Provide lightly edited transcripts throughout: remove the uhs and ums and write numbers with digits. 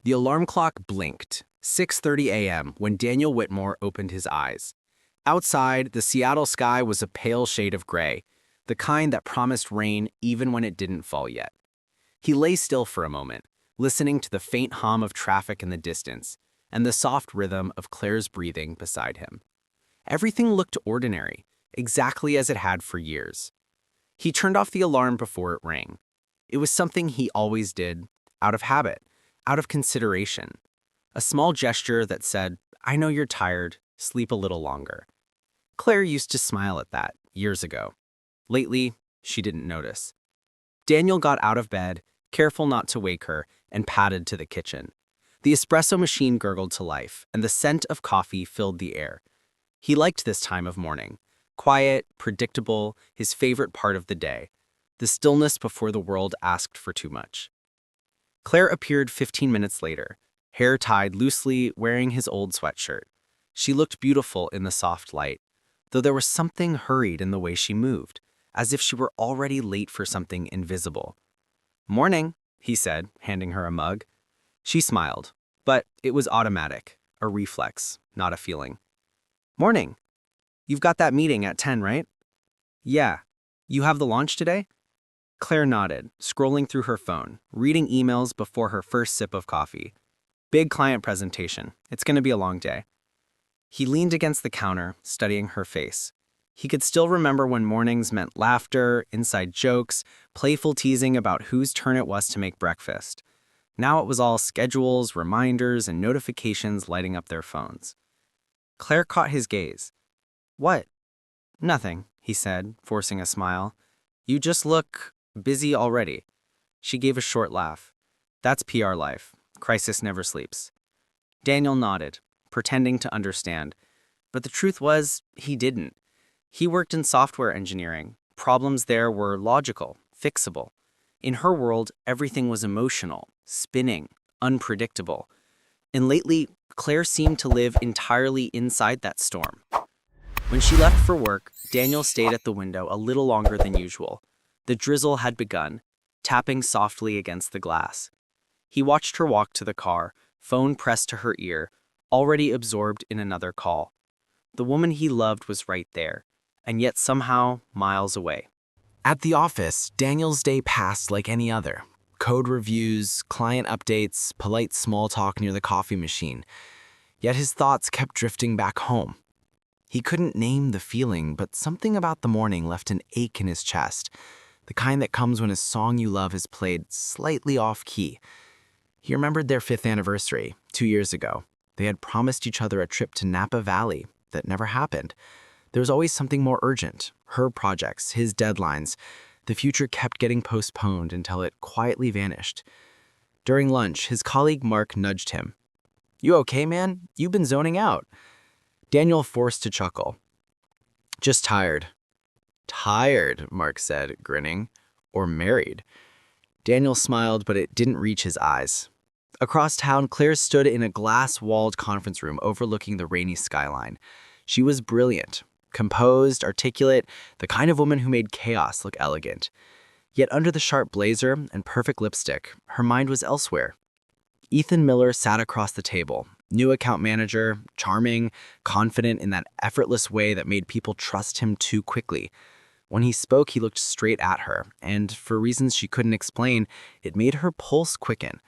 The alarm clock blinked, 6:30 a.m., when Daniel Whitmore opened his eyes. Outside, the Seattle sky was a pale shade of gray, the kind that promised rain even when it didn't fall yet. He lay still for a moment, listening to the faint hum of traffic in the distance and the soft rhythm of Claire's breathing beside him. Everything looked ordinary, exactly as it had for years. He turned off the alarm before it rang. It was something he always did, out of habit, out of consideration. A small gesture that said, "I know you're tired, sleep a little longer." Claire used to smile at that years ago. Lately, she didn't notice. Daniel got out of bed, careful not to wake her, and padded to the kitchen. The espresso machine gurgled to life, and the scent of coffee filled the air. He liked this time of morning. Quiet, predictable, his favorite part of the day. The stillness before the world asked for too much. Claire appeared 15 minutes later, hair tied loosely, wearing his old sweatshirt. She looked beautiful in the soft light, though there was something hurried in the way she moved, as if she were already late for something invisible. "Morning," he said, handing her a mug. She smiled, but it was automatic, a reflex, not a feeling. "Morning. You've got that meeting at 10, right?" "Yeah. You have the launch today?" Claire nodded, scrolling through her phone, reading emails before her first sip of coffee. "Big client presentation. It's going to be a long day." He leaned against the counter, studying her face. He could still remember when mornings meant laughter, inside jokes, playful teasing about whose turn it was to make breakfast. Now it was all schedules, reminders, and notifications lighting up their phones. Claire caught his gaze. "What?" "Nothing," he said, forcing a smile. "You just look busy already." She gave a short laugh. "That's PR life. Crisis never sleeps." Daniel nodded, pretending to understand. But the truth was, he didn't. He worked in software engineering. Problems there were logical, fixable. In her world, everything was emotional, spinning, unpredictable. And lately, Claire seemed to live entirely inside that storm. When she left for work, Daniel stayed at the window a little longer than usual. The drizzle had begun, tapping softly against the glass. He watched her walk to the car, phone pressed to her ear, already absorbed in another call. The woman he loved was right there, and yet somehow miles away. At the office, Daniel's day passed like any other. Code reviews, client updates, polite small talk near the coffee machine. Yet his thoughts kept drifting back home. He couldn't name the feeling, but something about the morning left an ache in his chest, the kind that comes when a song you love is played slightly off-key. He remembered their 5th anniversary, 2 years ago. They had promised each other a trip to Napa Valley that never happened. There was always something more urgent, her projects, his deadlines. The future kept getting postponed until it quietly vanished. During lunch, his colleague Mark nudged him. "You okay, man? You've been zoning out." Daniel forced to chuckle. "Just tired." "Tired," Mark said, grinning. "Or married." Daniel smiled, but it didn't reach his eyes. Across town, Claire stood in a glass-walled conference room overlooking the rainy skyline. She was brilliant, composed, articulate, the kind of woman who made chaos look elegant. Yet under the sharp blazer and perfect lipstick, her mind was elsewhere. Ethan Miller sat across the table, new account manager, charming, confident in that effortless way that made people trust him too quickly. When he spoke, he looked straight at her, and for reasons she couldn't explain, it made her pulse quicken.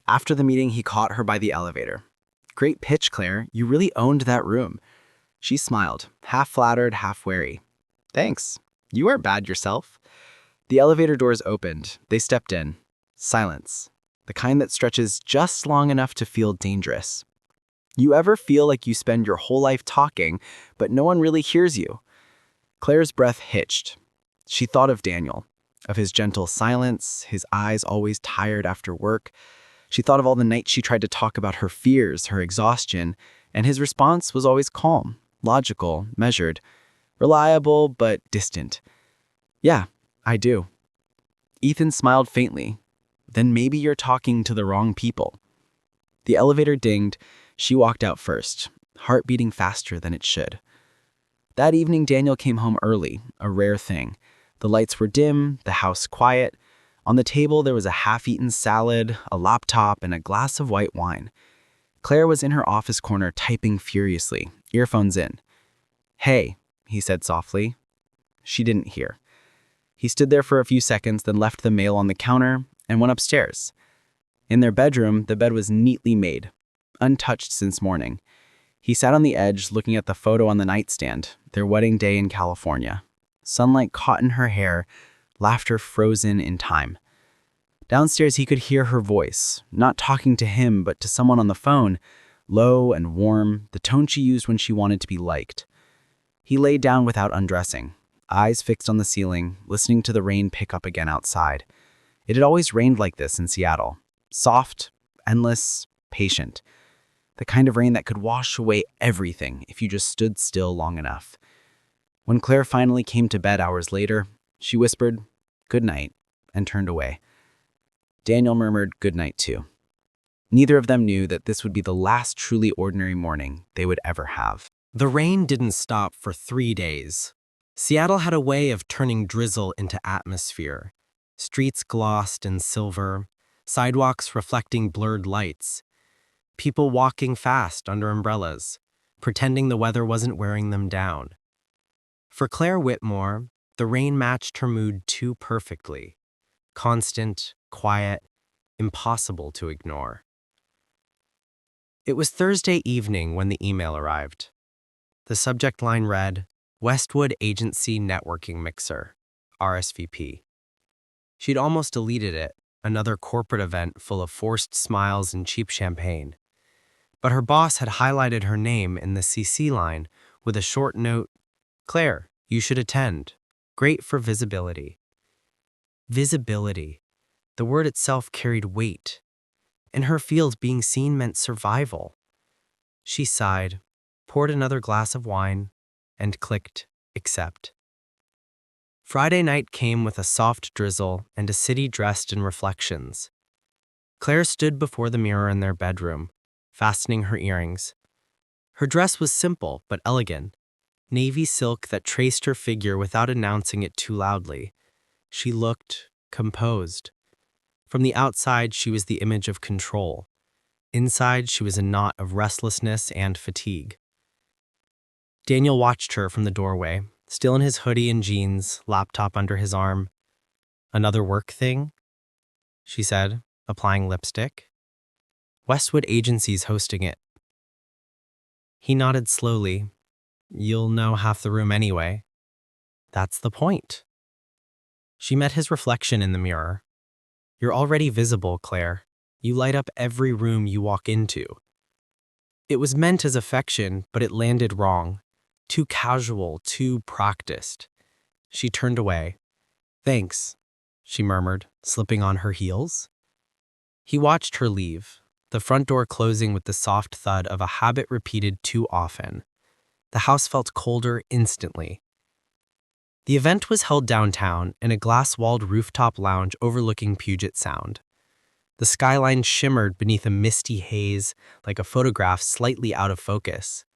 After the meeting, he caught her by the elevator. "Great pitch, Claire. You really owned that room." She smiled, half flattered, half wary. "Thanks. You weren't bad yourself." The elevator doors opened. They stepped in. Silence. The kind that stretches just long enough to feel dangerous. You ever feel like you spend your whole life talking, but no one really hears you? Claire's breath hitched. She thought of Daniel, of his gentle silence, his eyes always tired after work. She thought of all the nights she tried to talk about her fears, her exhaustion, and his response was always calm, logical, measured, reliable, but distant. "Yeah, I do." Ethan smiled faintly. "Then maybe you're talking to the wrong people." The elevator dinged. She walked out first, heart beating faster than it should. That evening, Daniel came home early, a rare thing. The lights were dim, the house quiet. On the table, there was a half-eaten salad, a laptop, and a glass of white wine. Claire was in her office corner typing furiously, earphones in. "Hey," he said softly. She didn't hear. He stood there for a few seconds, then left the mail on the counter and went upstairs. In their bedroom, the bed was neatly made, untouched since morning. He sat on the edge, looking at the photo on the nightstand, their wedding day in California. Sunlight caught in her hair, laughter frozen in time. Downstairs, he could hear her voice, not talking to him, but to someone on the phone, low and warm, the tone she used when she wanted to be liked. He lay down without undressing, eyes fixed on the ceiling, listening to the rain pick up again outside. It had always rained like this in Seattle. Soft, endless, patient. The kind of rain that could wash away everything if you just stood still long enough. When Claire finally came to bed hours later, she whispered, "Good night," and turned away. Daniel murmured good night too. Neither of them knew that this would be the last truly ordinary morning they would ever have. The rain didn't stop for 3 days. Seattle had a way of turning drizzle into atmosphere. Streets glossed in silver, sidewalks reflecting blurred lights, people walking fast under umbrellas, pretending the weather wasn't wearing them down. For Claire Whitmore, the rain matched her mood too perfectly. Constant, quiet, impossible to ignore. It was Thursday evening when the email arrived. The subject line read, "Westwood Agency Networking Mixer, RSVP." She'd almost deleted it, another corporate event full of forced smiles and cheap champagne. But her boss had highlighted her name in the CC line with a short note, "Claire, you should attend. Great for visibility." Visibility. The word itself carried weight. In her field, being seen meant survival. She sighed, poured another glass of wine, and clicked accept. Friday night came with a soft drizzle and a city dressed in reflections. Claire stood before the mirror in their bedroom, fastening her earrings. Her dress was simple but elegant, navy silk that traced her figure without announcing it too loudly. She looked composed. From the outside, she was the image of control. Inside, she was a knot of restlessness and fatigue. Daniel watched her from the doorway, still in his hoodie and jeans, laptop under his arm. "Another work thing?" she said, applying lipstick. "Westwood Agency's hosting it." He nodded slowly. "You'll know half the room anyway." "That's the point." She met his reflection in the mirror. "You're already visible, Claire. You light up every room you walk into." It was meant as affection, but it landed wrong. Too casual, too practiced. She turned away. "Thanks," she murmured, slipping on her heels. He watched her leave, the front door closing with the soft thud of a habit repeated too often. The house felt colder instantly. The event was held downtown in a glass-walled rooftop lounge overlooking Puget Sound. The skyline shimmered beneath a misty haze like a photograph slightly out of focus.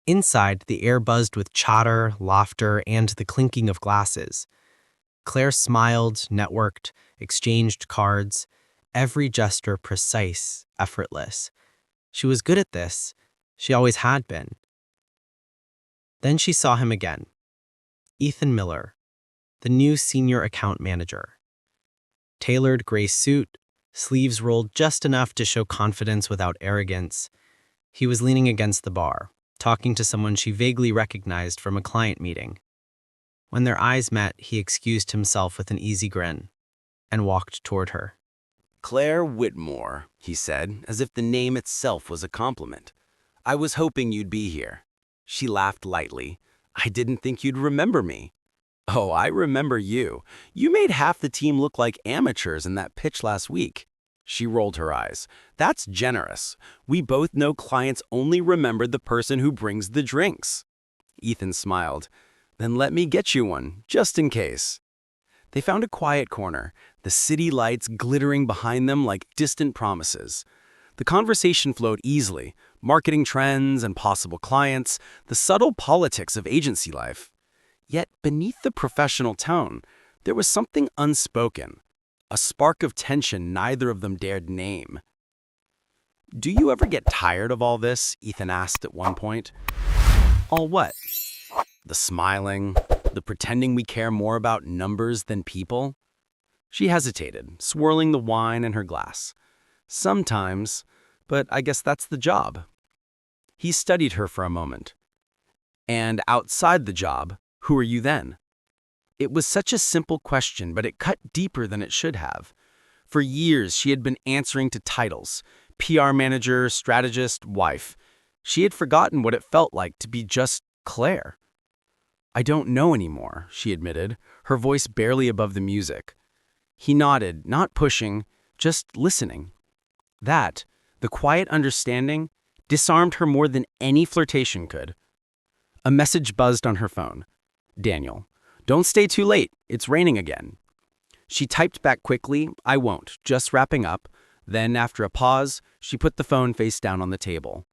Inside, the air buzzed with chatter, laughter, and the clinking of glasses. Claire smiled, networked, exchanged cards, every gesture precise, effortless. She was good at this. She always had been. Then she saw him again. Ethan Miller, the new senior account manager. Tailored gray suit, sleeves rolled just enough to show confidence without arrogance. He was leaning against the bar, talking to someone she vaguely recognized from a client meeting. When their eyes met, he excused himself with an easy grin and walked toward her. "Claire Whitmore," he said, as if the name itself was a compliment. "I was hoping you'd be here." She laughed lightly. "I didn't think you'd remember me." "Oh, I remember you. You made half the team look like amateurs in that pitch last week." She rolled her eyes. "That's generous. We both know clients only remember the person who brings the drinks." Ethan smiled. "Then let me get you one, just in case." They found a quiet corner, the city lights glittering behind them like distant promises. The conversation flowed easily, marketing trends and possible clients, the subtle politics of agency life. Yet beneath the professional tone, there was something unspoken, a spark of tension neither of them dared name. "Do you ever get tired of all this?" Ethan asked at one point. "All what?" "The smiling, the pretending we care more about numbers than people?" She hesitated, swirling the wine in her glass. "Sometimes, but I guess that's the job." He studied her for a moment. "And outside the job, who are you then?" It was such a simple question, but it cut deeper than it should have. For years, she had been answering to titles: PR manager, strategist, wife. She had forgotten what it felt like to be just Claire. "I don't know anymore," she admitted, her voice barely above the music. He nodded, not pushing, just listening. That, the quiet understanding, disarmed her more than any flirtation could. A message buzzed on her phone. "Daniel, don't stay too late. It's raining again." She typed back quickly, "I won't, just wrapping up." Then, after a pause, she put the phone face down on the table.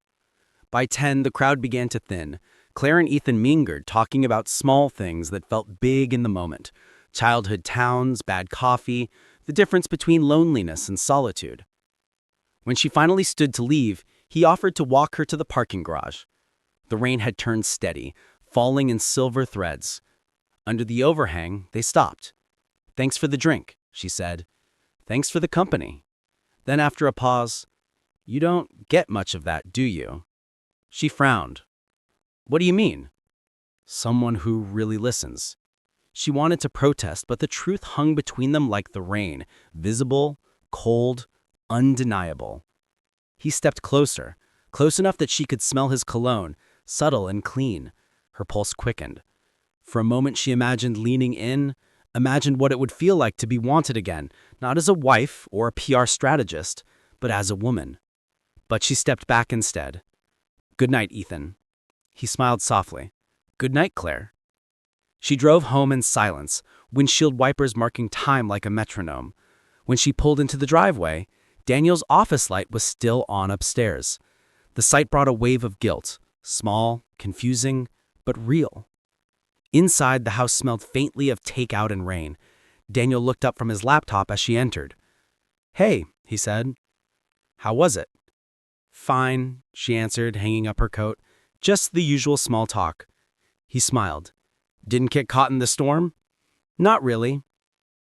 By 10, the crowd began to thin. Claire and Ethan mingled, talking about small things that felt big in the moment. Childhood towns, bad coffee, the difference between loneliness and solitude. When she finally stood to leave, he offered to walk her to the parking garage. The rain had turned steady, falling in silver threads. Under the overhang, they stopped. "Thanks for the drink," she said. "Thanks for the company." Then after a pause, "You don't get much of that, do you?" She frowned. "What do you mean?" "Someone who really listens." She wanted to protest, but the truth hung between them like the rain, visible, cold, undeniable. He stepped closer, close enough that she could smell his cologne, subtle and clean. Her pulse quickened. For a moment she imagined leaning in, imagined what it would feel like to be wanted again, not as a wife or a PR strategist, but as a woman. But she stepped back instead. "Good night, Ethan." He smiled softly. "Good night, Claire." She drove home in silence, windshield wipers marking time like a metronome. When she pulled into the driveway, Daniel's office light was still on upstairs. The sight brought a wave of guilt, small, confusing, but real. Inside, the house smelled faintly of takeout and rain. Daniel looked up from his laptop as she entered. "Hey," he said. "How was it?" "Fine," she answered, hanging up her coat. "Just the usual small talk." He smiled. "Didn't get caught in the storm?" "Not really."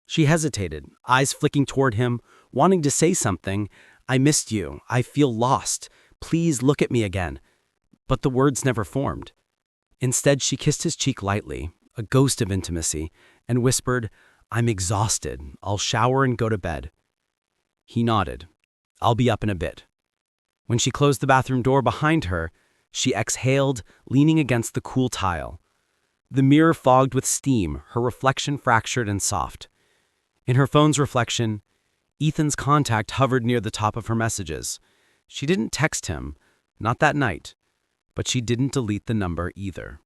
She hesitated, eyes flicking toward him, wanting to say something. "I missed you. I feel lost. Please look at me again." But the words never formed. Instead, she kissed his cheek lightly, a ghost of intimacy, and whispered, "I'm exhausted. I'll shower and go to bed." He nodded. "I'll be up in a bit." When she closed the bathroom door behind her, she exhaled, leaning against the cool tile. The mirror fogged with steam, her reflection fractured and soft. In her phone's reflection, Ethan's contact hovered near the top of her messages. She didn't text him, not that night, but she didn't delete the number either.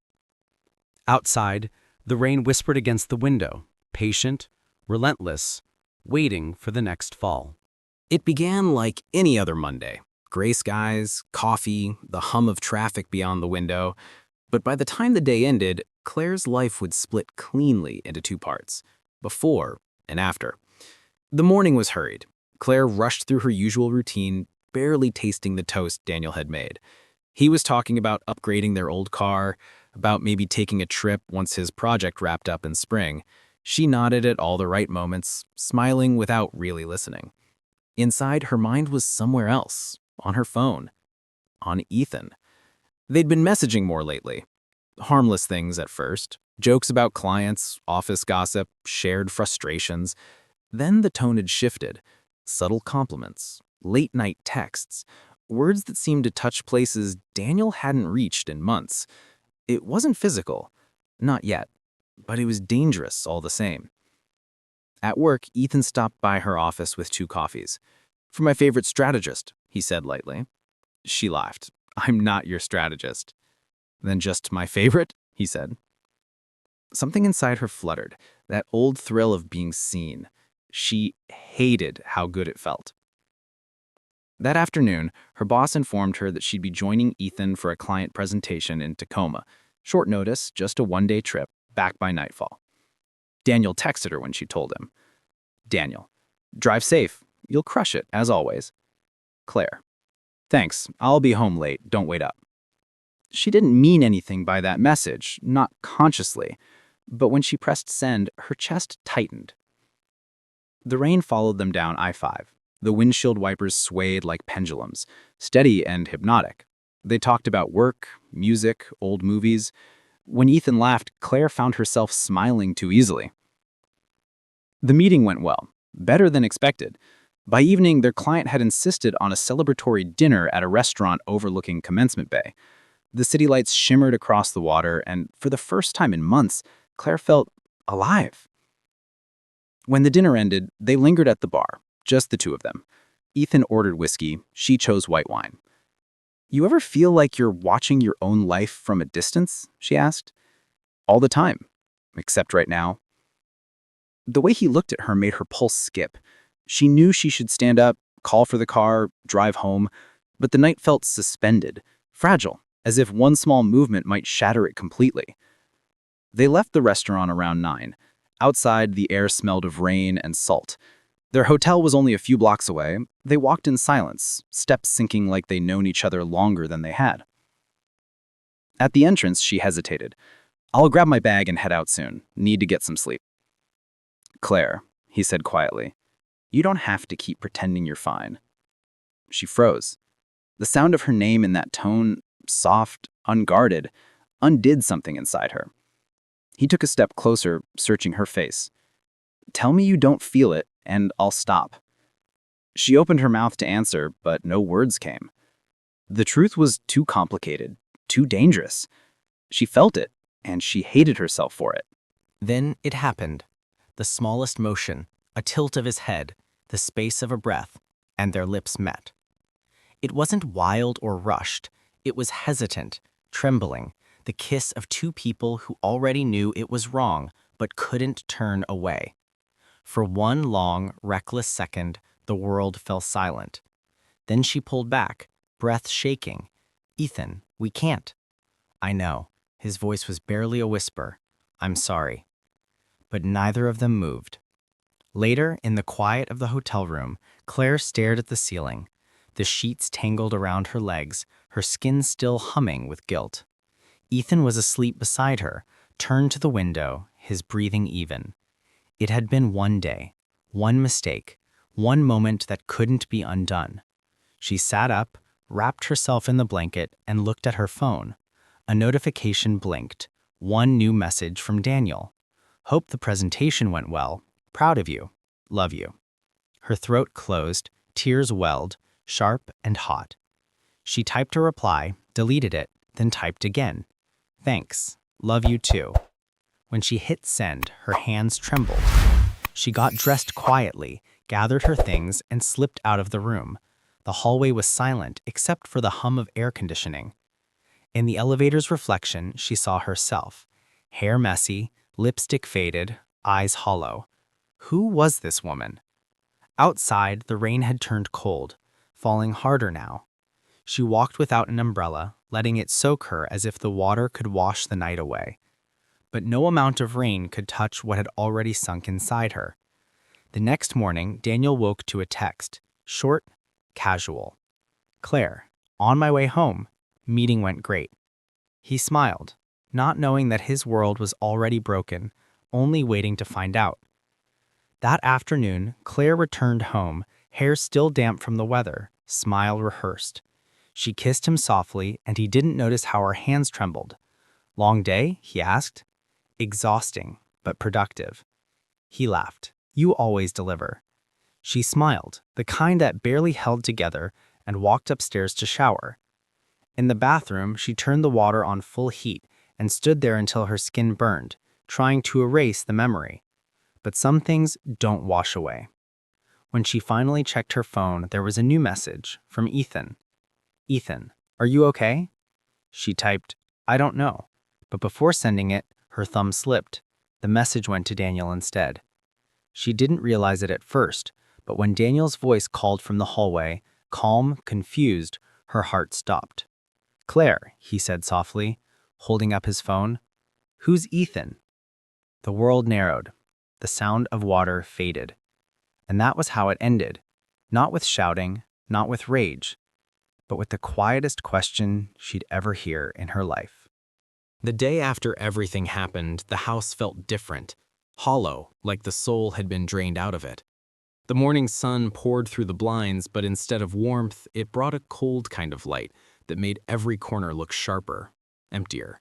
Outside, the rain whispered against the window, patient, relentless, waiting for the next fall. It began like any other Monday. Gray skies, coffee, the hum of traffic beyond the window. But by the time the day ended, Claire's life would split cleanly into two parts, before and after. The morning was hurried. Claire rushed through her usual routine, barely tasting the toast Daniel had made. He was talking about upgrading their old car, about maybe taking a trip once his project wrapped up in spring. She nodded at all the right moments, smiling without really listening. Inside, her mind was somewhere else, on her phone, on Ethan. They'd been messaging more lately. Harmless things at first, jokes about clients, office gossip, shared frustrations. Then the tone had shifted. Subtle compliments, late-night texts, words that seemed to touch places Daniel hadn't reached in months. It wasn't physical, not yet, but it was dangerous all the same. At work, Ethan stopped by her office with 2 coffees. "For my favorite strategist," he said lightly. She laughed. "I'm not your strategist." "Then just my favorite?" he said. Something inside her fluttered, that old thrill of being seen. She hated how good it felt. That afternoon, her boss informed her that she'd be joining Ethan for a client presentation in Tacoma. Short notice, just a one-day trip, back by nightfall. Daniel texted her when she told him. "Daniel, Drive safe. You'll crush it, as always. Claire. Thanks. I'll be home late. Don't wait up. She didn't mean anything by that message, not consciously, but when she pressed send, her chest tightened. The rain followed them down I-5. The windshield wipers swayed like pendulums, steady and hypnotic. They talked about work, music, old movies. When Ethan laughed, Claire found herself smiling too easily. The meeting went well, better than expected. By evening, their client had insisted on a celebratory dinner at a restaurant overlooking Commencement Bay. The city lights shimmered across the water, and for the first time in months, Claire felt alive. When the dinner ended, they lingered at the bar, just the two of them. Ethan ordered whiskey, she chose white wine. You ever feel like you're watching your own life from a distance? She asked. All the time, except right now. The way he looked at her made her pulse skip. She knew she should stand up, call for the car, drive home, but the night felt suspended, fragile, as if one small movement might shatter it completely. They left the restaurant around 9. Outside, the air smelled of rain and salt. Their hotel was only a few blocks away. They walked in silence, steps sinking like they'd known each other longer than they had. At the entrance, she hesitated. I'll grab my bag and head out soon. Need to get some sleep. Claire, he said quietly, you don't have to keep pretending you're fine. She froze. The sound of her name in that tone, soft, unguarded, undid something inside her. He took a step closer, searching her face. Tell me you don't feel it, and I'll stop. She opened her mouth to answer, but no words came. The truth was too complicated, too dangerous. She felt it, and she hated herself for it. Then it happened. The smallest motion, a tilt of his head, the space of a breath, and their lips met. It wasn't wild or rushed. It was hesitant, trembling, the kiss of two people who already knew it was wrong, but couldn't turn away. For one long, reckless second, the world fell silent. Then she pulled back, breath shaking. Ethan, we can't. I know. His voice was barely a whisper. I'm sorry. But neither of them moved. Later, in the quiet of the hotel room, Claire stared at the ceiling. The sheets tangled around her legs, her skin still humming with guilt. Ethan was asleep beside her, turned to the window, his breathing even. It had been one day, one mistake, one moment that couldn't be undone. She sat up, wrapped herself in the blanket, and looked at her phone. A notification blinked. One new message from Daniel. Hope the presentation went well. Proud of you. Love you. Her throat closed, tears welled, sharp and hot. She typed a reply, deleted it, then typed again. Thanks. Love you too. When she hit send, her hands trembled. She got dressed quietly, gathered her things, and slipped out of the room. The hallway was silent except for the hum of air conditioning. In the elevator's reflection, she saw herself. Hair messy, lipstick faded, eyes hollow. Who was this woman? Outside, the rain had turned cold, falling harder now. She walked without an umbrella, letting it soak her as if the water could wash the night away. But no amount of rain could touch what had already sunk inside her. The next morning, Daniel woke to a text, short, casual. Claire, on my way home. Meeting went great. He smiled, not knowing that his world was already broken, only waiting to find out. That afternoon, Claire returned home, hair still damp from the weather, smile rehearsed. She kissed him softly, and he didn't notice how her hands trembled. Long day? He asked. Exhausting, but productive. He laughed. You always deliver. She smiled, the kind that barely held together, and walked upstairs to shower. In the bathroom, she turned the water on full heat and stood there until her skin burned, trying to erase the memory. But some things don't wash away. When she finally checked her phone, there was a new message from Ethan. Ethan, are you okay? She typed, I don't know. But before sending it, her thumb slipped. The message went to Daniel instead. She didn't realize it at first, but when Daniel's voice called from the hallway, calm, confused, her heart stopped. Claire, he said softly, holding up his phone. Who's Ethan? The world narrowed. The sound of water faded. And that was how it ended. Not with shouting, not with rage, but with the quietest question she'd ever hear in her life. The day after everything happened, the house felt different, hollow, like the soul had been drained out of it. The morning sun poured through the blinds, but instead of warmth, it brought a cold kind of light that made every corner look sharper, emptier.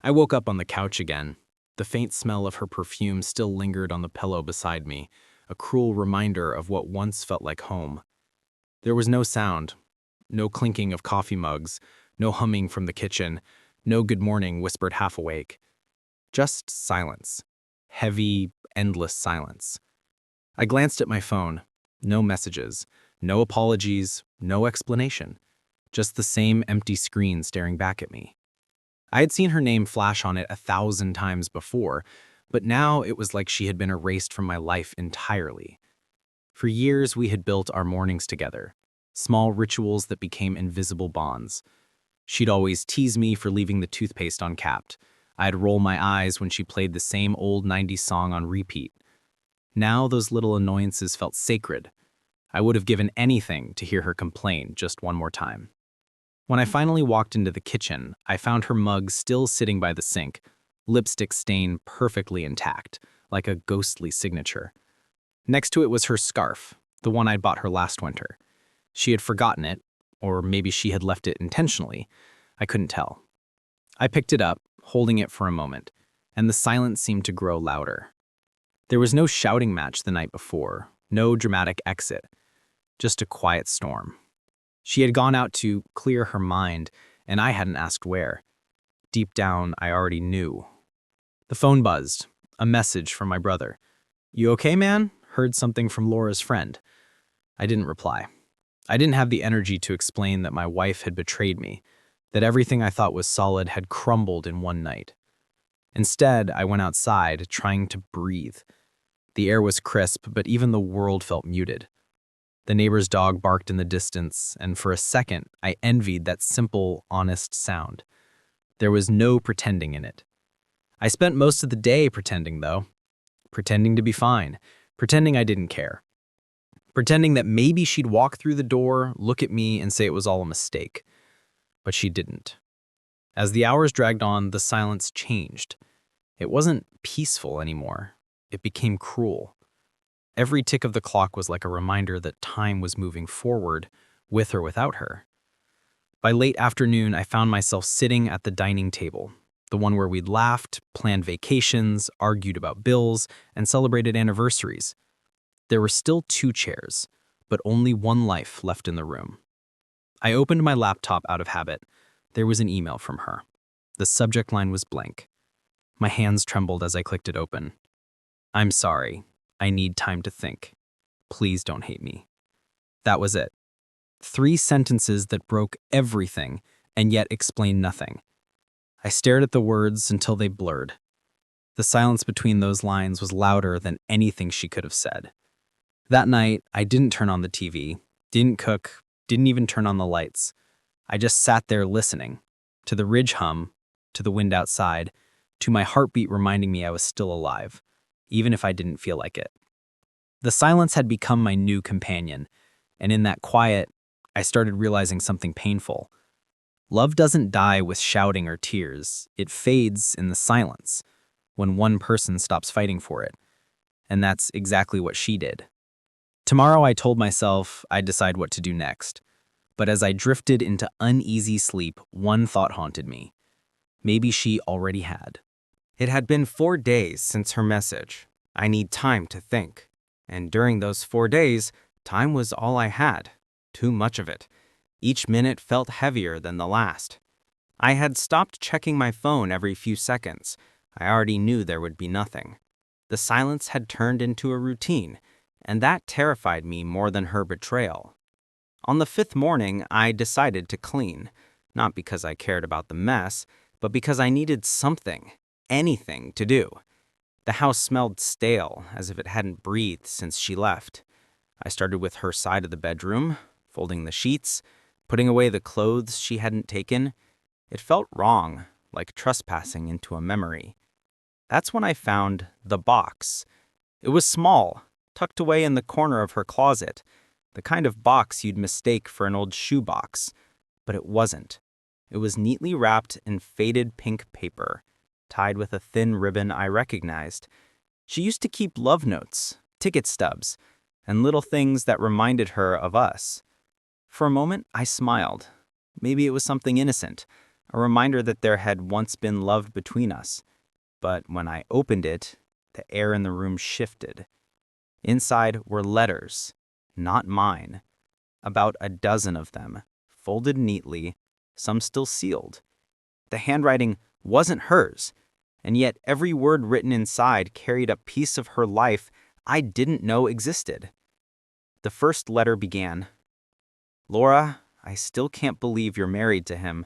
I woke up on the couch again. The faint smell of her perfume still lingered on the pillow beside me, a cruel reminder of what once felt like home. There was no sound, no clinking of coffee mugs, no humming from the kitchen, no good morning whispered half awake. Just silence. Heavy, endless silence. I glanced at my phone. No messages, no apologies, no explanation. Just the same empty screen staring back at me. I had seen her name flash on it 1,000 times before, but now it was like she had been erased from my life entirely. For years, we had built our mornings together, small rituals that became invisible bonds. She'd always tease me for leaving the toothpaste uncapped. I'd roll my eyes when she played the same old 90s song on repeat. Now those little annoyances felt sacred. I would have given anything to hear her complain just one more time. When I finally walked into the kitchen, I found her mug still sitting by the sink, lipstick stain perfectly intact, like a ghostly signature. Next to it was her scarf, the one I'd bought her last winter. She had forgotten it, or maybe she had left it intentionally. I couldn't tell. I picked it up, holding it for a moment, and the silence seemed to grow louder. There was no shouting match the night before, no dramatic exit, just a quiet storm. She had gone out to clear her mind, and I hadn't asked where. Deep down, I already knew. The phone buzzed, a message from my brother. "You okay, man? Heard something from Laura's friend." I didn't reply. I didn't have the energy to explain that my wife had betrayed me, that everything I thought was solid had crumbled in one night. Instead, I went outside, trying to breathe. The air was crisp, but even the world felt muted. The neighbor's dog barked in the distance, and for a second, I envied that simple, honest sound. There was no pretending in it. I spent most of the day pretending, though. Pretending to be fine. Pretending I didn't care. Pretending that maybe she'd walk through the door, look at me, and say it was all a mistake. But she didn't. As the hours dragged on, the silence changed. It wasn't peaceful anymore. It became cruel. Every tick of the clock was like a reminder that time was moving forward, with or without her. By late afternoon, I found myself sitting at the dining table, the one where we'd laughed, planned vacations, argued about bills, and celebrated anniversaries. There were still 2 chairs, but only one life left in the room. I opened my laptop out of habit. There was an email from her. The subject line was blank. My hands trembled as I clicked it open. "I'm sorry. I need time to think. Please don't hate me." That was it. 3 sentences that broke everything and yet explained nothing. I stared at the words until they blurred. The silence between those lines was louder than anything she could have said. That night, I didn't turn on the TV, didn't cook, didn't even turn on the lights. I just sat there listening, to the ridge hum, to the wind outside, to my heartbeat reminding me I was still alive, even if I didn't feel like it. The silence had become my new companion, and in that quiet, I started realizing something painful. Love doesn't die with shouting or tears. It fades in the silence, when one person stops fighting for it. And that's exactly what she did. Tomorrow, I told myself I'd decide what to do next. But as I drifted into uneasy sleep, one thought haunted me. Maybe she already had. It had been 4 days since her message. I need time to think. And during those 4 days, time was all I had. Too much of it. Each minute felt heavier than the last. I had stopped checking my phone every few seconds. I already knew there would be nothing. The silence had turned into a routine, and that terrified me more than her betrayal. On the 5th morning, I decided to clean, not because I cared about the mess, but because I needed something, anything to do. The house smelled stale, as if it hadn't breathed since she left. I started with her side of the bedroom, folding the sheets, putting away the clothes she hadn't taken. It felt wrong, like trespassing into a memory. That's when I found the box. It was small, tucked away in the corner of her closet, the kind of box you'd mistake for an old shoebox. But it wasn't. It was neatly wrapped in faded pink paper, tied with a thin ribbon I recognized. She used to keep love notes, ticket stubs, and little things that reminded her of us. For a moment, I smiled. Maybe it was something innocent, a reminder that there had once been love between us. But when I opened it, the air in the room shifted. Inside were letters, not mine, about a dozen of them, folded neatly, some still sealed. The handwriting wasn't hers, and yet every word written inside carried a piece of her life I didn't know existed. The first letter began, "Laura, I still can't believe you're married to him.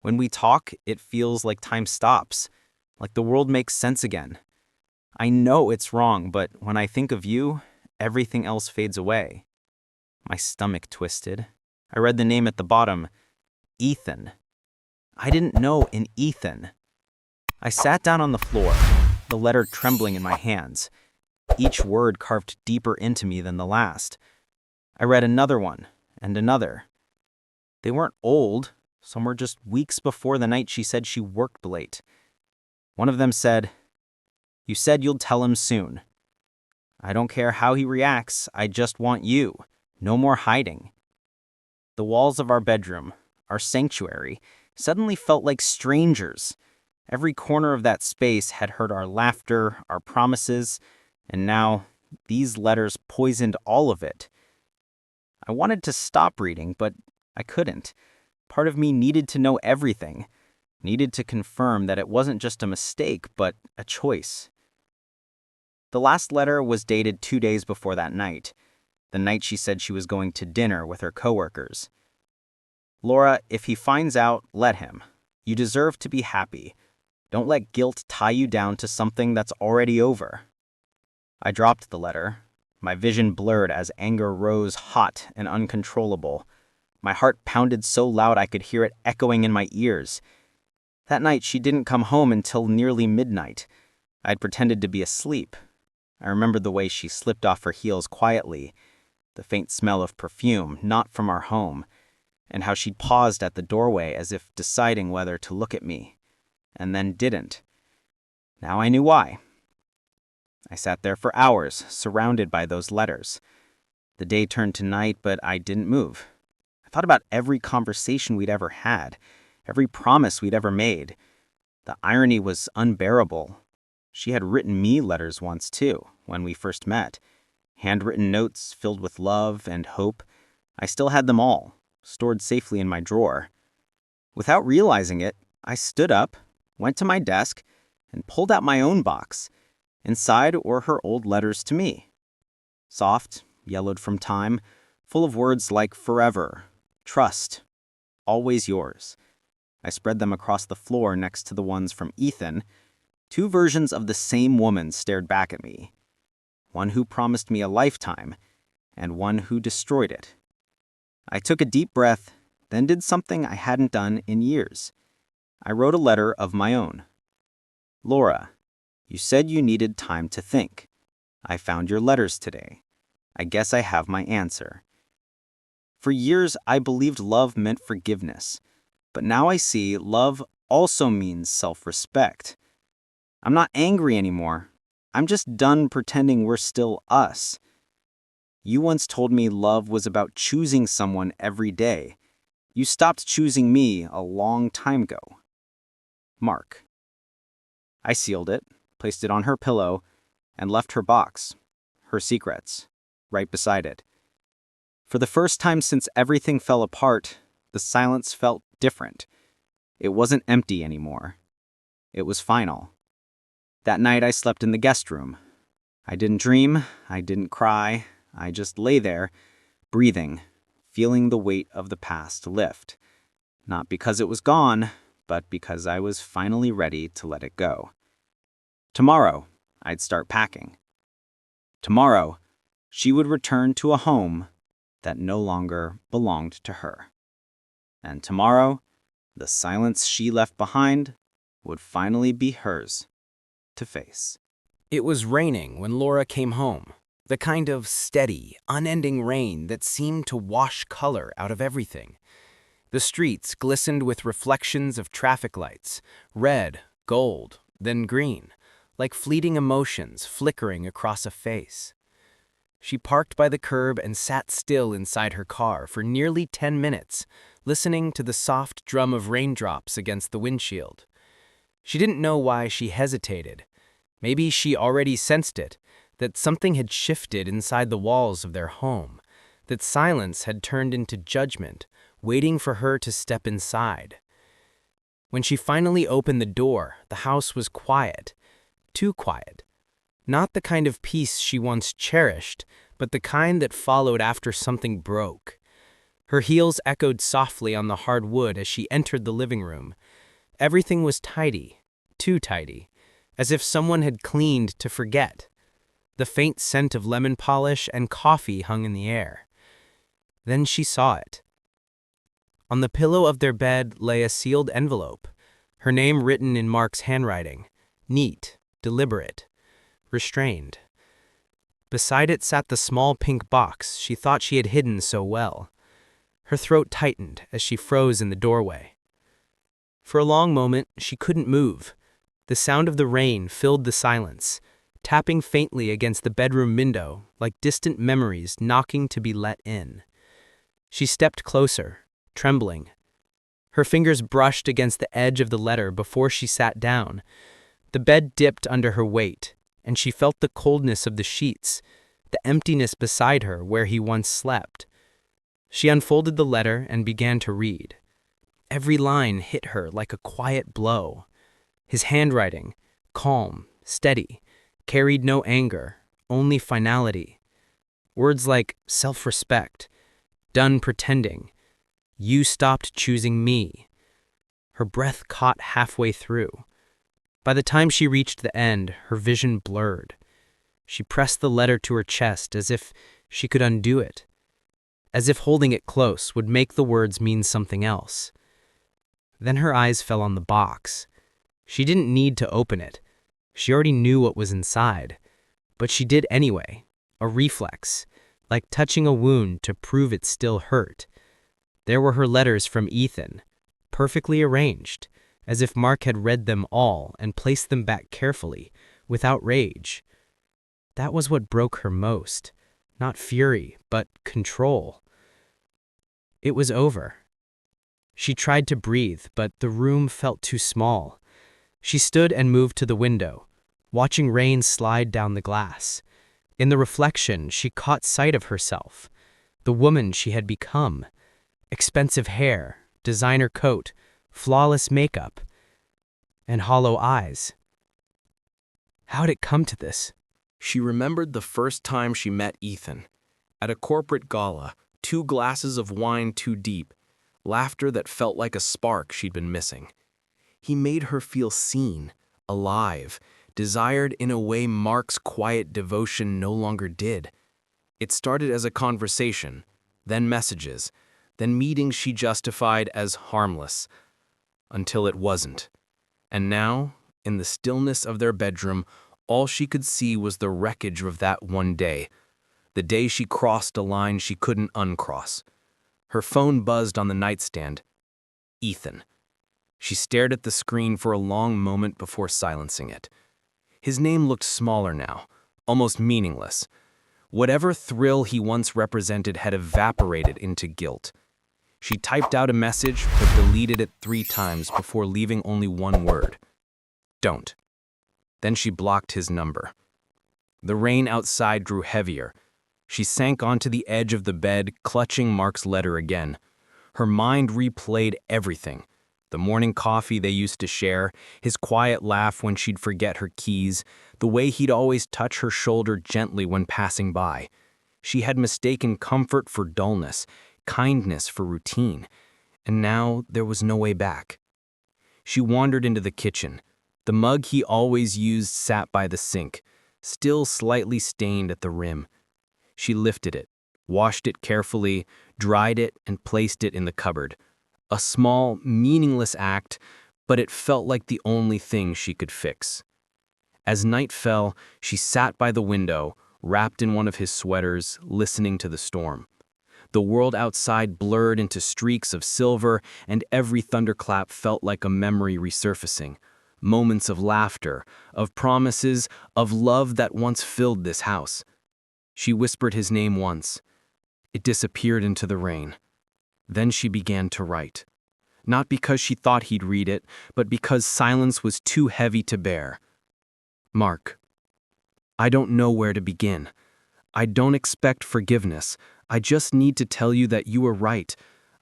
When we talk, it feels like time stops, like the world makes sense again. I know it's wrong, but when I think of you, everything else fades away." My stomach twisted. I read the name at the bottom, Ethan. I didn't know an Ethan. I sat down on the floor, the letter trembling in my hands, each word carved deeper into me than the last. I read another one, and another. They weren't old. Some were just weeks before the night she said she worked late. One of them said, "You said you'll tell him soon. I don't care how he reacts, I just want you. No more hiding." The walls of our bedroom, our sanctuary, suddenly felt like strangers. Every corner of that space had heard our laughter, our promises, and now these letters poisoned all of it. I wanted to stop reading, but I couldn't. Part of me needed to know everything, needed to confirm that it wasn't just a mistake, but a choice. The last letter was dated 2 days before that night, the night she said she was going to dinner with her coworkers. "Laura, if he finds out, let him. You deserve to be happy. Don't let guilt tie you down to something that's already over." I dropped the letter. My vision blurred as anger rose hot and uncontrollable. My heart pounded so loud I could hear it echoing in my ears. That night, she didn't come home until nearly midnight. I'd pretended to be asleep. I remembered the way she slipped off her heels quietly, the faint smell of perfume, not from our home, and how she'd paused at the doorway as if deciding whether to look at me, and then didn't. Now I knew why. I sat there for hours, surrounded by those letters. The day turned to night, but I didn't move. I thought about every conversation we'd ever had, every promise we'd ever made. The irony was unbearable. She had written me letters once, too, when we first met. Handwritten notes filled with love and hope. I still had them all, stored safely in my drawer. Without realizing it, I stood up, went to my desk, and pulled out my own box. Inside were her old letters to me. Soft, yellowed from time, full of words like forever, trust, always yours. I spread them across the floor next to the ones from Ethan. 2 versions of the same woman stared back at me. One who promised me a lifetime, and one who destroyed it. I took a deep breath, then did something I hadn't done in years. I wrote a letter of my own. "Laura, you said you needed time to think. I found your letters today. I guess I have my answer. For years, I believed love meant forgiveness, but now I see love also means self-respect. I'm not angry anymore. I'm just done pretending we're still us. You once told me love was about choosing someone every day. You stopped choosing me a long time ago. Mark." I sealed it, placed it on her pillow, and left her box, her secrets, right beside it. For the first time since everything fell apart, the silence felt different. It wasn't empty anymore. It was final. That night I slept in the guest room. I didn't dream, I didn't cry, I just lay there, breathing, feeling the weight of the past lift. Not because it was gone, but because I was finally ready to let it go. Tomorrow, I'd start packing. Tomorrow, she would return to a home that no longer belonged to her. And tomorrow, the silence she left behind would finally be hers to face. It was raining when Laura came home. The kind of steady, unending rain that seemed to wash color out of everything. The streets glistened with reflections of traffic lights, red, gold, then green, like fleeting emotions flickering across a face. She parked by the curb and sat still inside her car for nearly 10 minutes, listening to the soft drum of raindrops against the windshield. She didn't know why she hesitated. Maybe she already sensed it, that something had shifted inside the walls of their home, that silence had turned into judgment, waiting for her to step inside. When she finally opened the door, the house was quiet, too quiet. Not the kind of peace she once cherished, but the kind that followed after something broke. Her heels echoed softly on the hard wood as she entered the living room. Everything was tidy, too tidy, as if someone had cleaned to forget. The faint scent of lemon polish and coffee hung in the air. Then she saw it. On the pillow of their bed lay a sealed envelope, her name written in Mark's handwriting, neat, deliberate, restrained. Beside it sat the small pink box she thought she had hidden so well. Her throat tightened as she froze in the doorway. For a long moment, she couldn't move. The sound of the rain filled the silence, tapping faintly against the bedroom window like distant memories knocking to be let in. She stepped closer, trembling. Her fingers brushed against the edge of the letter before she sat down. The bed dipped under her weight, and she felt the coldness of the sheets, the emptiness beside her where he once slept. She unfolded the letter and began to read. Every line hit her like a quiet blow. His handwriting, calm, steady, carried no anger, only finality. Words like self-respect, done pretending, you stopped choosing me. Her breath caught halfway through. By the time she reached the end, her vision blurred. She pressed the letter to her chest as if she could undo it, as if holding it close would make the words mean something else. Then her eyes fell on the box. She didn't need to open it. She already knew what was inside, but she did anyway, a reflex, like touching a wound to prove it still hurt. There were her letters from Ethan, perfectly arranged, as if Mark had read them all and placed them back carefully, without rage. That was what broke her most, not fury, but control. It was over. She tried to breathe, but the room felt too small. She stood and moved to the window, watching rain slide down the glass. In the reflection, she caught sight of herself, the woman she had become. Expensive hair, designer coat, flawless makeup, and hollow eyes. How'd it come to this? She remembered the first time she met Ethan. At a corporate gala, 2 glasses of wine too deep, laughter that felt like a spark she'd been missing. He made her feel seen, alive, desired in a way Mark's quiet devotion no longer did. It started as a conversation, then messages, then meetings she justified as harmless, until it wasn't. And now, in the stillness of their bedroom, all she could see was the wreckage of that one day, the day she crossed a line she couldn't uncross. Her phone buzzed on the nightstand. Ethan. She stared at the screen for a long moment before silencing it. His name looked smaller now, almost meaningless. Whatever thrill he once represented had evaporated into guilt. She typed out a message but deleted it 3 times before leaving only one word. Don't. Then she blocked his number. The rain outside grew heavier. She sank onto the edge of the bed, clutching Mark's letter again. Her mind replayed everything. The morning coffee they used to share, his quiet laugh when she'd forget her keys, the way he'd always touch her shoulder gently when passing by. She had mistaken comfort for dullness, kindness for routine, and now there was no way back. She wandered into the kitchen. The mug he always used sat by the sink, still slightly stained at the rim. She lifted it, washed it carefully, dried it, and placed it in the cupboard. A small, meaningless act, but it felt like the only thing she could fix. As night fell, she sat by the window, wrapped in one of his sweaters, listening to the storm. The world outside blurred into streaks of silver, and every thunderclap felt like a memory resurfacing. Moments of laughter, of promises, of love that once filled this house. She whispered his name once. It disappeared into the rain. Then she began to write. Not because she thought he'd read it, but because silence was too heavy to bear. Mark, I don't know where to begin. I don't expect forgiveness. I just need to tell you that you were right.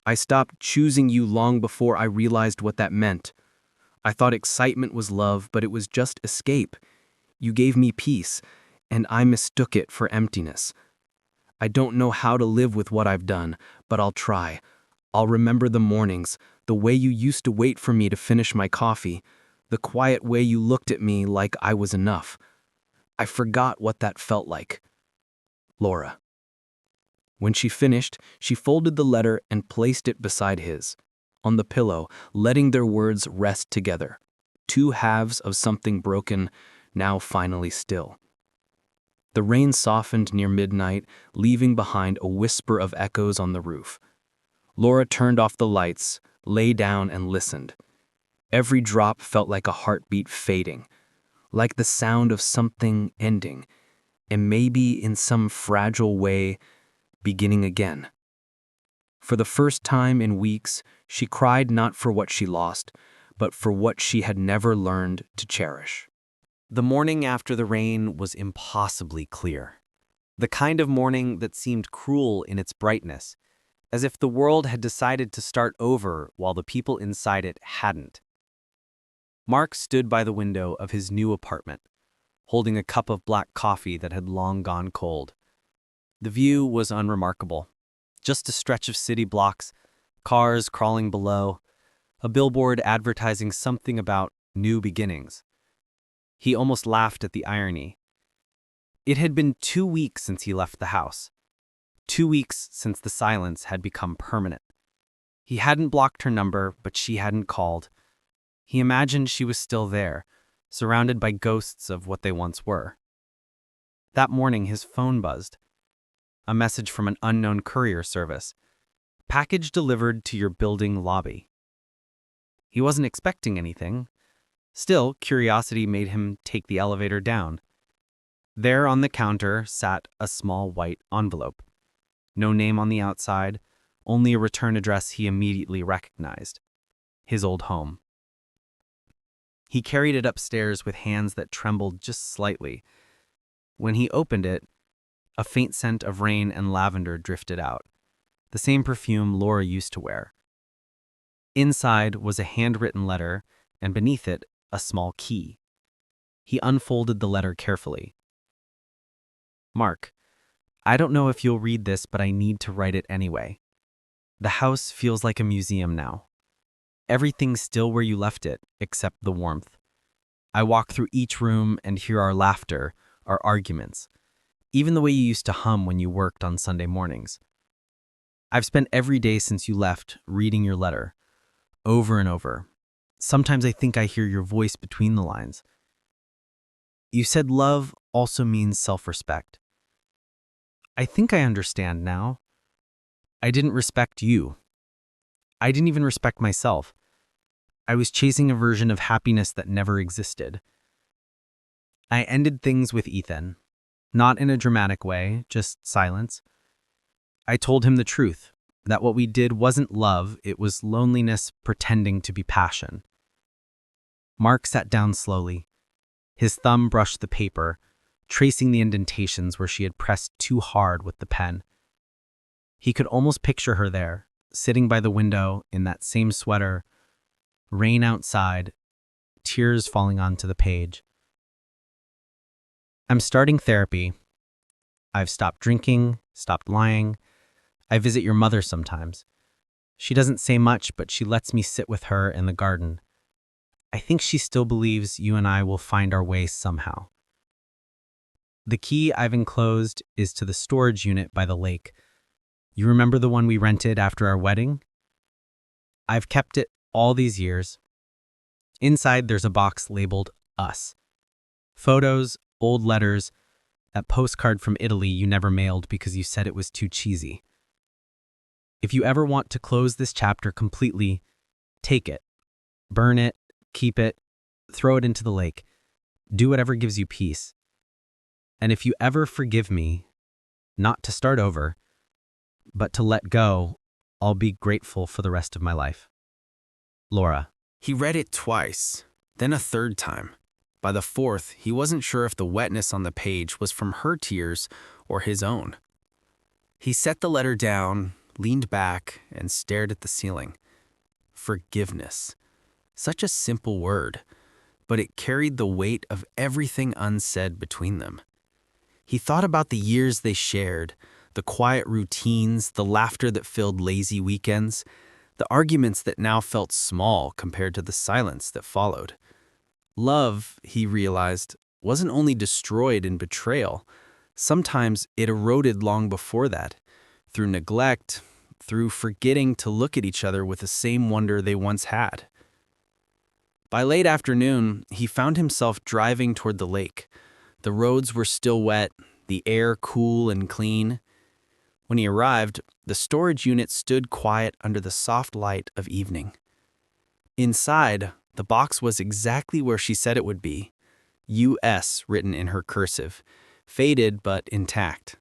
I stopped choosing you long before I realized what that meant. I thought excitement was love, but it was just escape. You gave me peace, and I mistook it for emptiness. I don't know how to live with what I've done, but I'll try. I'll remember the mornings, the way you used to wait for me to finish my coffee, the quiet way you looked at me like I was enough. I forgot what that felt like. Laura. When she finished, she folded the letter and placed it beside his, on the pillow, letting their words rest together. Two halves of something broken, now finally still. The rain softened near midnight, leaving behind a whisper of echoes on the roof. Laura turned off the lights, lay down and listened. Every drop felt like a heartbeat fading, like the sound of something ending, and maybe in some fragile way, beginning again. For the first time in weeks, she cried not for what she lost, but for what she had never learned to cherish. The morning after the rain was impossibly clear. The kind of morning that seemed cruel in its brightness, as if the world had decided to start over while the people inside it hadn't. Mark stood by the window of his new apartment, holding a cup of black coffee that had long gone cold. The view was unremarkable. Just a stretch of city blocks, cars crawling below, a billboard advertising something about new beginnings. He almost laughed at the irony. It had been 2 weeks since he left the house. 2 weeks since the silence had become permanent. He hadn't blocked her number, but she hadn't called. He imagined she was still there, surrounded by ghosts of what they once were. That morning his phone buzzed. A message from an unknown courier service. Package delivered to your building lobby. He wasn't expecting anything. Still, curiosity made him take the elevator down. There on the counter sat a small white envelope. No name on the outside, only a return address he immediately recognized. His old home. He carried it upstairs with hands that trembled just slightly. When he opened it, a faint scent of rain and lavender drifted out, the same perfume Laura used to wear. Inside was a handwritten letter, and beneath it, a small key. He unfolded the letter carefully. Mark, I don't know if you'll read this, but I need to write it anyway. The house feels like a museum now. Everything's still where you left it, except the warmth. I walk through each room and hear our laughter, our arguments, even the way you used to hum when you worked on Sunday mornings. I've spent every day since you left reading your letter, over and over. Sometimes I think I hear your voice between the lines. You said love also means self-respect. I think I understand now. I didn't respect you. I didn't even respect myself. I was chasing a version of happiness that never existed. I ended things with Ethan. Not in a dramatic way, just silence. I told him the truth, that what we did wasn't love, it was loneliness pretending to be passion. Mark sat down slowly. His thumb brushed the paper, tracing the indentations where she had pressed too hard with the pen. He could almost picture her there, sitting by the window in that same sweater, rain outside, tears falling onto the page. I'm starting therapy. I've stopped drinking, stopped lying. I visit your mother sometimes. She doesn't say much, but she lets me sit with her in the garden. I think she still believes you and I will find our way somehow. The key I've enclosed is to the storage unit by the lake. You remember the one we rented after our wedding? I've kept it all these years. Inside there's a box labeled Us. Photos, old letters, That postcard from Italy you never mailed because you said it was too cheesy. If you ever want to close this chapter completely, take it. Burn it, keep it, throw it into the lake. Do whatever gives you peace. And if you ever forgive me, not to start over, but to let go, I'll be grateful for the rest of my life. Laura. He read it twice, then a third time. By the fourth, he wasn't sure if the wetness on the page was from her tears or his own. He set the letter down, leaned back, and stared at the ceiling. Forgiveness. Such a simple word, but it carried the weight of everything unsaid between them. He thought about the years they shared, the quiet routines, the laughter that filled lazy weekends, the arguments that now felt small compared to the silence that followed. Love, he realized, wasn't only destroyed in betrayal. Sometimes it eroded long before that, through neglect, through forgetting to look at each other with the same wonder they once had. By late afternoon, he found himself driving toward the lake. The roads were still wet, the air cool and clean. When he arrived, the storage unit stood quiet under the soft light of evening. Inside, the box was exactly where she said it would be, US written in her cursive, faded but intact.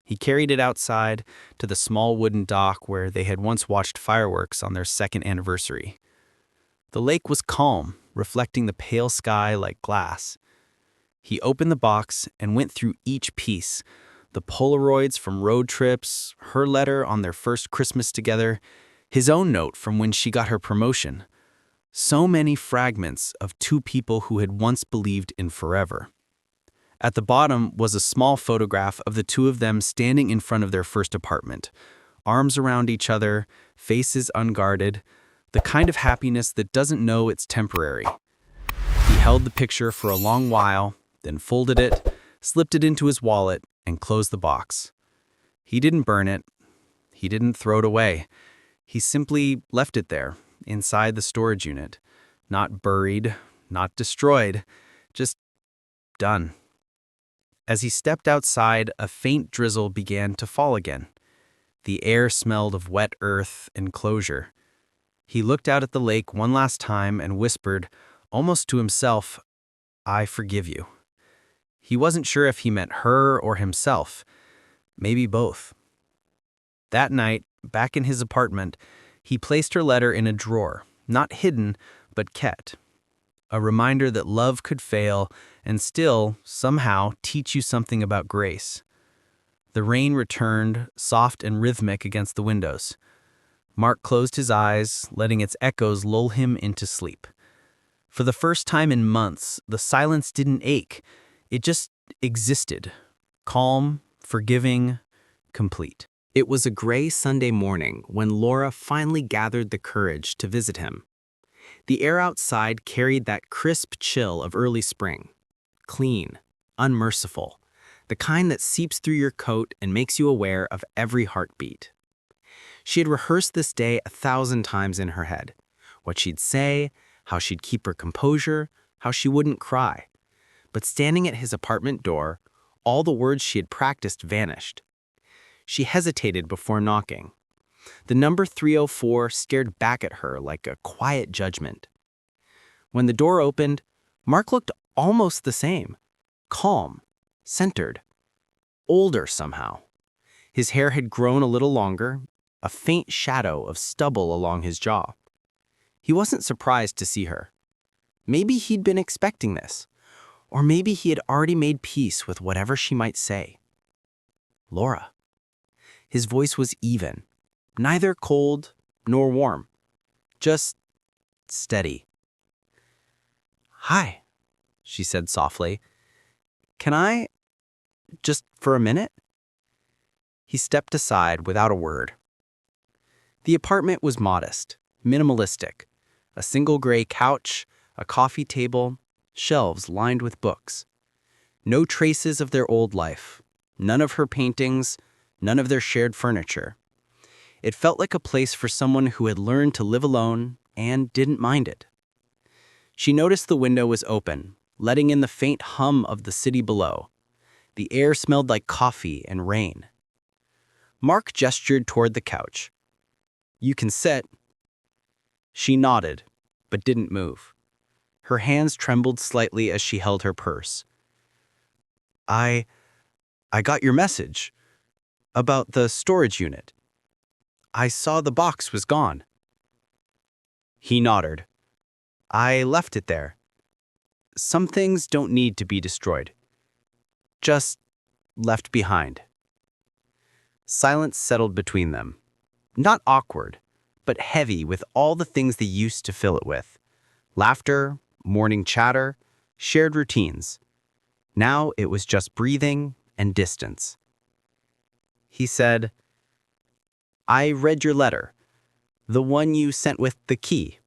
He carried it outside to the small wooden dock where they had once watched fireworks on their second anniversary. The lake was calm, reflecting the pale sky like glass. He opened the box and went through each piece, the Polaroids from road trips, her letter on their first Christmas together, his own note from when she got her promotion. So many fragments of two people who had once believed in forever. At the bottom was a small photograph of the two of them standing in front of their first apartment, arms around each other, faces unguarded, the kind of happiness that doesn't know it's temporary. He held the picture for a long while, then folded it, slipped it into his wallet, and closed the box. He didn't burn it. He didn't throw it away. He simply left it there, inside the storage unit. Not buried, not destroyed, just done. As he stepped outside, a faint drizzle began to fall again. The air smelled of wet earth and closure. He looked out at the lake one last time and whispered, almost to himself, "I forgive you." He wasn't sure if he meant her or himself. Maybe both. That night, back in his apartment, he placed her letter in a drawer, not hidden, but kept. A reminder that love could fail and still, somehow, teach you something about grace. The rain returned, soft and rhythmic against the windows. Mark closed his eyes, letting its echoes lull him into sleep. For the first time in months, the silence didn't ache. It just existed, calm, forgiving, complete. It was a gray Sunday morning when Laura finally gathered the courage to visit him. The air outside carried that crisp chill of early spring. Clean, unmerciful, the kind that seeps through your coat and makes you aware of every heartbeat. She had rehearsed this day 1,000 times in her head. What she'd say, how she'd keep her composure, how she wouldn't cry. But standing at his apartment door, all the words she had practiced vanished. She hesitated before knocking. The number 304 stared back at her like a quiet judgment. When the door opened, Mark looked almost the same. Calm, centered, older somehow. His hair had grown a little longer, a faint shadow of stubble along his jaw. He wasn't surprised to see her. Maybe he'd been expecting this. Or maybe he had already made peace with whatever she might say. Laura. His voice was even, neither cold nor warm, just steady. "Hi," she said softly. "Can I, just for a minute?" He stepped aside without a word. The apartment was modest, minimalistic. A single gray couch, a coffee table, shelves lined with books. No traces of their old life, none of her paintings, none of their shared furniture. It felt like a place for someone who had learned to live alone and didn't mind it. She noticed the window was open, letting in the faint hum of the city below. The air smelled like coffee and rain. Mark gestured toward the couch. "You can sit." She nodded, but didn't move. Her hands trembled slightly as she held her purse. I got your message about the storage unit. I saw the box was gone." He nodded. "I left it there. Some things don't need to be destroyed. Just left behind." Silence settled between them. Not awkward, but heavy with all the things they used to fill it with. Laughter, morning chatter, shared routines. Now it was just breathing and distance. He said, "I read your letter, the one you sent with the key."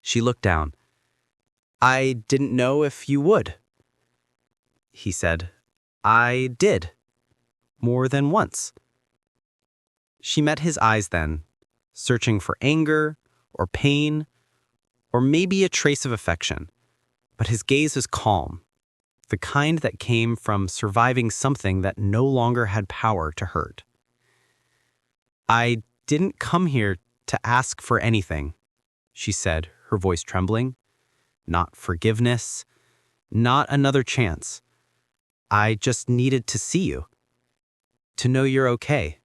She looked down. "I didn't know if you would." He said, "I did. More than once." She met his eyes then, searching for anger or pain or maybe a trace of affection. But his gaze was calm, the kind that came from surviving something that no longer had power to hurt. "I didn't come here to ask for anything," she said, her voice trembling. "Not forgiveness, not another chance. I just needed to see you, to know you're okay."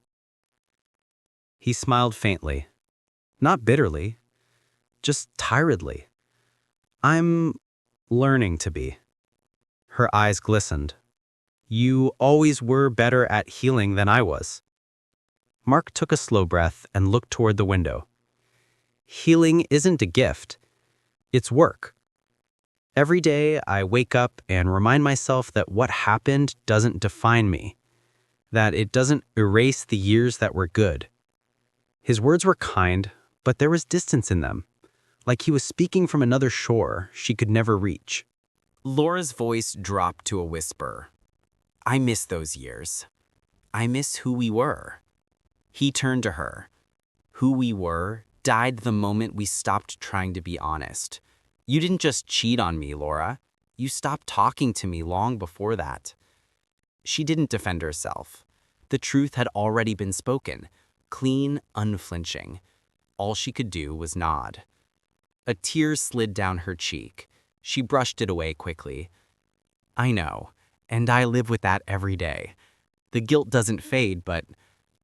He smiled faintly, not bitterly, just tiredly. "I'm learning to be." Her eyes glistened. "You always were better at healing than I was." Mark took a slow breath and looked toward the window. "Healing isn't a gift. It's work. Every day I wake up and remind myself that what happened doesn't define me, that it doesn't erase the years that were good." His words were kind, but there was distance in them, like he was speaking from another shore she could never reach. Laura's voice dropped to a whisper. "I miss those years. I miss who we were." He turned to her. "Who we were died the moment we stopped trying to be honest. You didn't just cheat on me, Laura. You stopped talking to me long before that." She didn't defend herself. The truth had already been spoken, clean, unflinching. All she could do was nod. A tear slid down her cheek. She brushed it away quickly. "I know, and I live with that every day. The guilt doesn't fade, but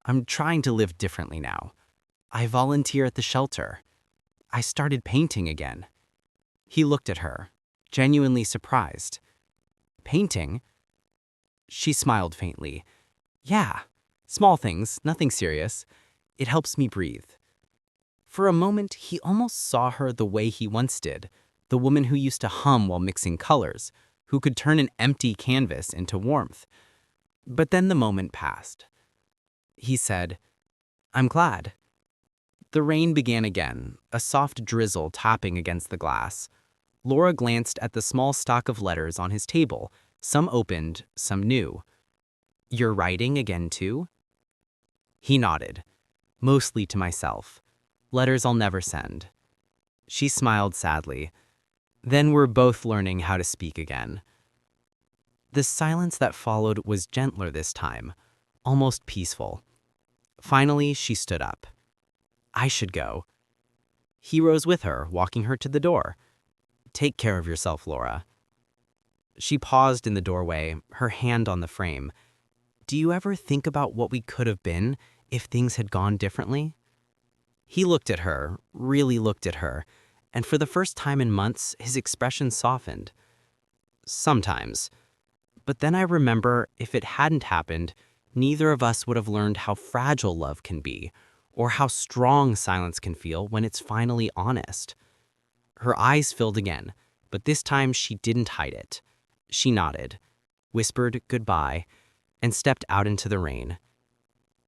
I'm trying to live differently now. I volunteer at the shelter. I started painting again." He looked at her, genuinely surprised. "Painting?" She smiled faintly. "Yeah, small things, nothing serious. It helps me breathe." For a moment, he almost saw her the way he once did, the woman who used to hum while mixing colors, who could turn an empty canvas into warmth. But then the moment passed. He said, "I'm glad." The rain began again, a soft drizzle tapping against the glass. Laura glanced at the small stock of letters on his table, some opened, some new. "You're writing again too?" He nodded. "Mostly to myself. Letters I'll never send." She smiled sadly. "Then we're both learning how to speak again." The silence that followed was gentler this time, almost peaceful. Finally, she stood up. "I should go." He rose with her, walking her to the door. "Take care of yourself, Laura." She paused in the doorway, her hand on the frame. "Do you ever think about what we could have been if things had gone differently?" He looked at her, really looked at her, and for the first time in months, his expression softened. "Sometimes. But then I remember if it hadn't happened, neither of us would have learned how fragile love can be, or how strong silence can feel when it's finally honest." Her eyes filled again, but this time she didn't hide it. She nodded, whispered goodbye, and stepped out into the rain.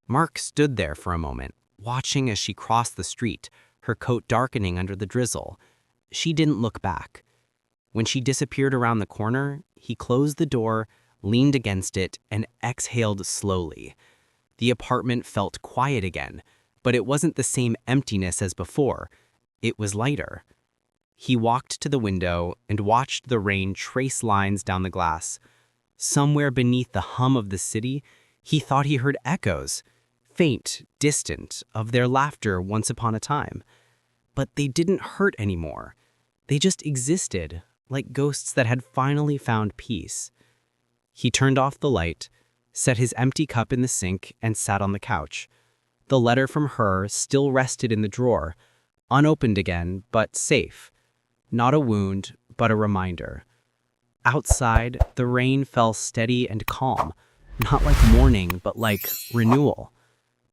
Mark stood there for a moment, watching as she crossed the street, her coat darkening under the drizzle. She didn't look back. When she disappeared around the corner, he closed the door, leaned against it, and exhaled slowly. The apartment felt quiet again, but it wasn't the same emptiness as before. It was lighter. He walked to the window and watched the rain trace lines down the glass. Somewhere beneath the hum of the city, he thought he heard echoes, faint, distant, of their laughter once upon a time. But they didn't hurt anymore. They just existed, like ghosts that had finally found peace. He turned off the light, set his empty cup in the sink, and sat on the couch. The letter from her still rested in the drawer, unopened again, but safe. Not a wound, but a reminder. Outside, the rain fell steady and calm, not like mourning, but like renewal.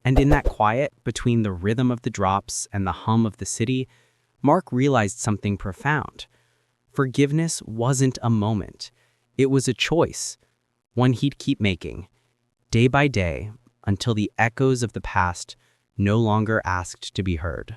And in that quiet, between the rhythm of the drops and the hum of the city, Mark realized something profound. Forgiveness wasn't a moment. It was a choice, one he'd keep making, day by day, until the echoes of the past no longer asked to be heard.